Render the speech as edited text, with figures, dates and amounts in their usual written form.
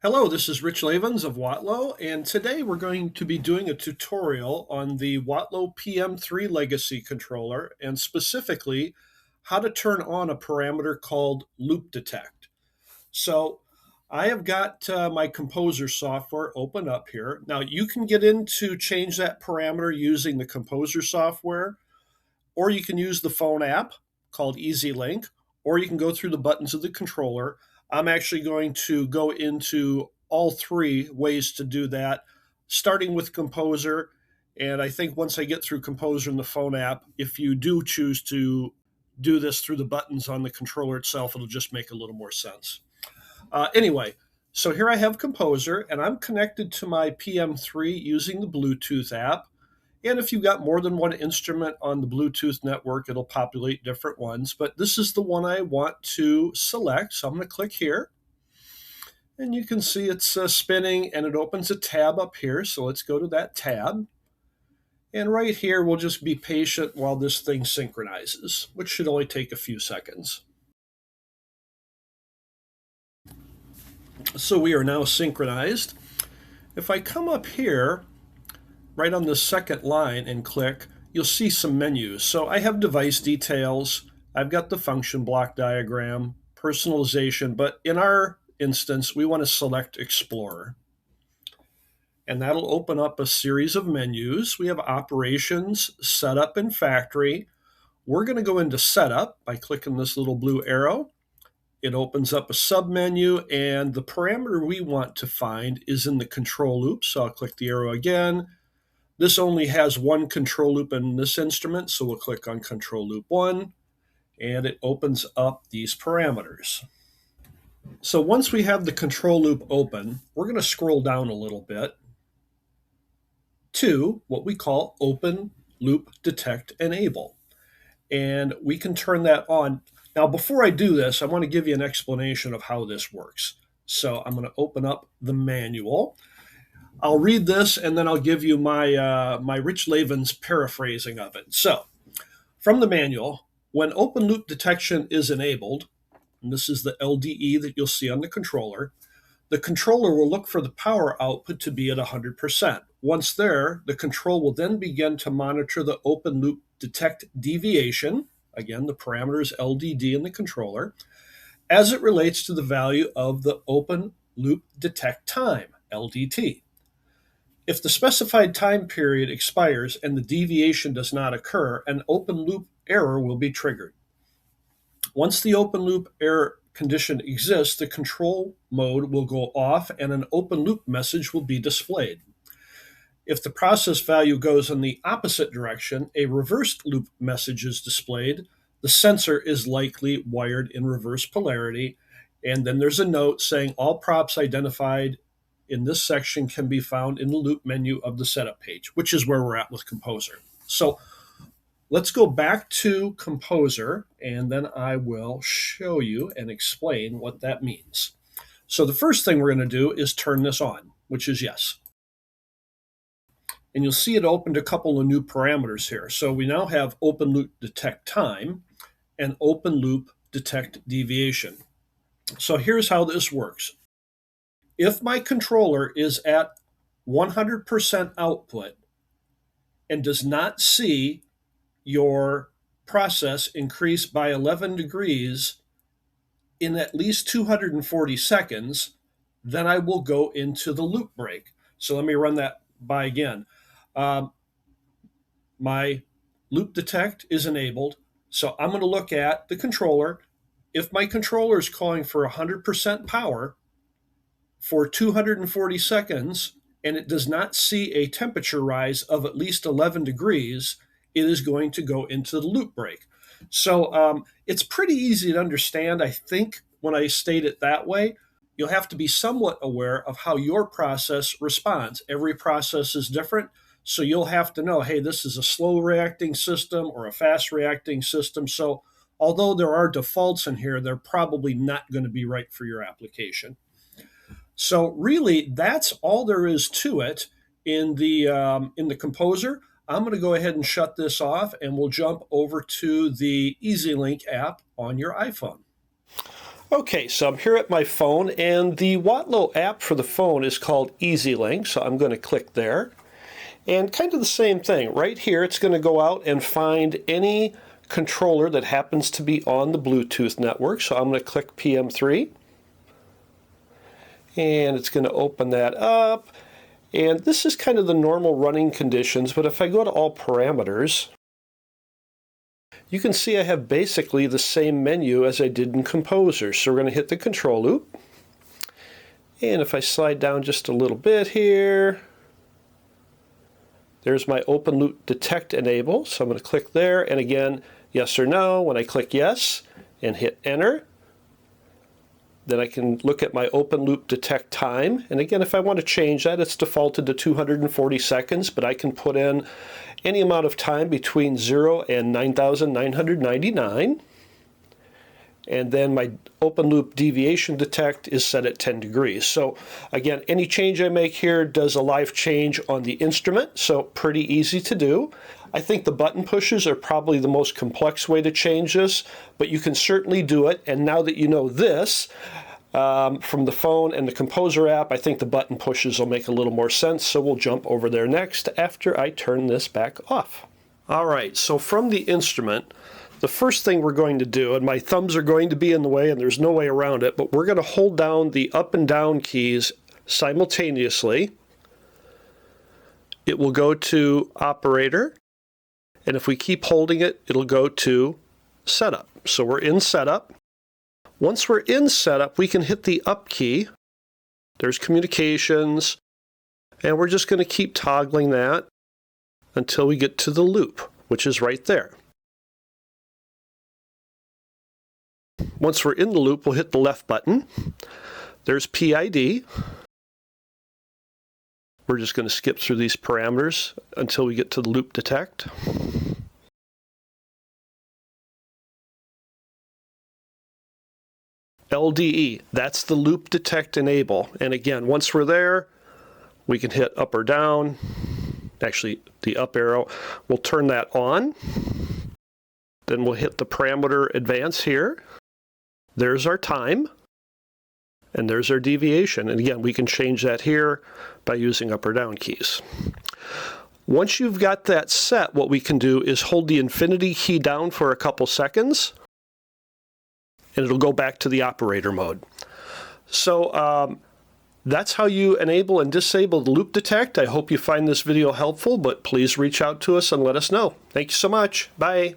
Hello, this is Rich Lavens of Watlow, and today we're going to be doing a tutorial on the Watlow PM3 Legacy controller, and specifically how to turn on a parameter called loop detect. So I have got my Composer software open up here. Now you can get in to change that parameter using the Composer software, or you can use the phone app called EasyLink, or you can go through the buttons of the controller. I'm actually going to go into all three ways to do that, starting with Composer. And I think once I get through Composer in the phone app, if you do choose to do this through the buttons on the controller itself, it'll just make a little more sense. Anyway, so here I have Composer, and I'm connected to my PM3 using the Bluetooth app. And if you've got more than one instrument on the Bluetooth network, it'll populate different ones. But this is the one I want to select. So I'm going to click here. And you can see it's spinning and it opens a tab up here. So let's go to that tab. And right here, we'll just be patient while this thing synchronizes, which should only take a few seconds. So we are now synchronized. If I come up here, right on the second line and click, you'll see some menus. So I have device details, I've got the function block diagram, personalization, but in our instance, we want to select Explorer. And that'll open up a series of menus. We have operations, setup, and factory. We're going to go into setup by clicking this little blue arrow. It opens up a submenu, and the parameter we want to find is in the control loop. So I'll click the arrow again. This only has one control loop in this instrument, so we'll click on control loop 1, and it opens up these parameters. So once we have the control loop open, we're going to scroll down a little bit to what we call Open Loop Detect Enable. And we can turn that on. Now, before I do this, I want to give you an explanation of how this works. So I'm going to open up the manual. I'll read this and then I'll give you my Rich Lavens paraphrasing of it. So, from the manual, when open loop detection is enabled, and this is the LDE that you'll see on the controller will look for the power output to be at 100%. Once there, the control will then begin to monitor the open loop detect deviation. Again, the parameter is LDD in the controller, as it relates to the value of the open loop detect time, LDT. If the specified time period expires and the deviation does not occur, an open loop error will be triggered. Once the open loop error condition exists, the control mode will go off and an open loop message will be displayed. If the process value goes in the opposite direction, a reversed loop message is displayed. The sensor is likely wired in reverse polarity. And then there's a note saying all props identified in this section can be found in the loop menu of the setup page, which is where we're at with Composer. So let's go back to Composer, and then I will show you and explain what that means. So the first thing we're going to do is turn this on, which is yes. And you'll see it opened a couple of new parameters here. So we now have open loop detect time and open loop detect deviation. So here's how this works. If my controller is at 100% output and does not see your process increase by 11 degrees in at least 240 seconds, then I will go into the loop break. So let me run that by again. My loop detect is enabled. So I'm going to look at the controller. If my controller is calling for 100% power for 240 seconds and it does not see a temperature rise of at least 11 degrees, it is going to go into the loop break. So it's pretty easy to understand, I think, when I state it that way. You'll have to be somewhat aware of how your process responds. Every process is different, so you'll have to know, hey, this is a slow reacting system or a fast reacting system. So although there are defaults in here, they're probably not going to be right for your application. So really, that's all there is to it in the Composer. I'm going to go ahead and shut this off, and we'll jump over to the EasyLink app on your iPhone. Okay, so I'm here at my phone, and the Watlow app for the phone is called EasyLink, so I'm going to click there. And kind of the same thing. Right here, it's going to go out and find any controller that happens to be on the Bluetooth network. So I'm going to click PM3. And it's going to open that up. And this is kind of the normal running conditions, but if I go to all parameters, you can see I have basically the same menu as I did in Composer. So we're going to hit the control loop. And if I slide down just a little bit here, there's my open loop detect enable. So I'm going to click there, and again, yes or no. When I click yes and hit enter, then I can look at my open loop detect time. And again, if I want to change that, it's defaulted to 240 seconds, but I can put in any amount of time between 0 and 9,999. And then my open loop deviation detect is set at 10 degrees. So again, any change I make here does a live change on the instrument, so pretty easy to do. I think the button pushes are probably the most complex way to change this, but you can certainly do it. And now that you know this, from the phone and the Composer app, I think the button pushes will make a little more sense, so we'll jump over there next after I turn this back off. All right, so from the instrument, the first thing we're going to do, and my thumbs are going to be in the way and there's no way around it, but we're going to hold down the up and down keys simultaneously. It will go to Operator, and if we keep holding it, it'll go to Setup. So we're in Setup. Once we're in Setup, we can hit the up key. There's Communications, and we're just going to keep toggling that until we get to the loop, which is right there. Once we're in the loop, we'll hit the left button. There's PID. We're just going to skip through these parameters until we get to the loop detect. LDE, that's the loop detect enable. And again, once we're there, we can hit up or down. Actually, the up arrow, we'll turn that on. Then we'll hit the parameter advance here. There's our time, and there's our deviation. And again, we can change that here by using up or down keys. Once you've got that set, what we can do is hold the infinity key down for a couple seconds, and it'll go back to the operator mode. So that's how you enable and disable the loop detect. I hope you find this video helpful, but please reach out to us and let us know. Thank you so much. Bye.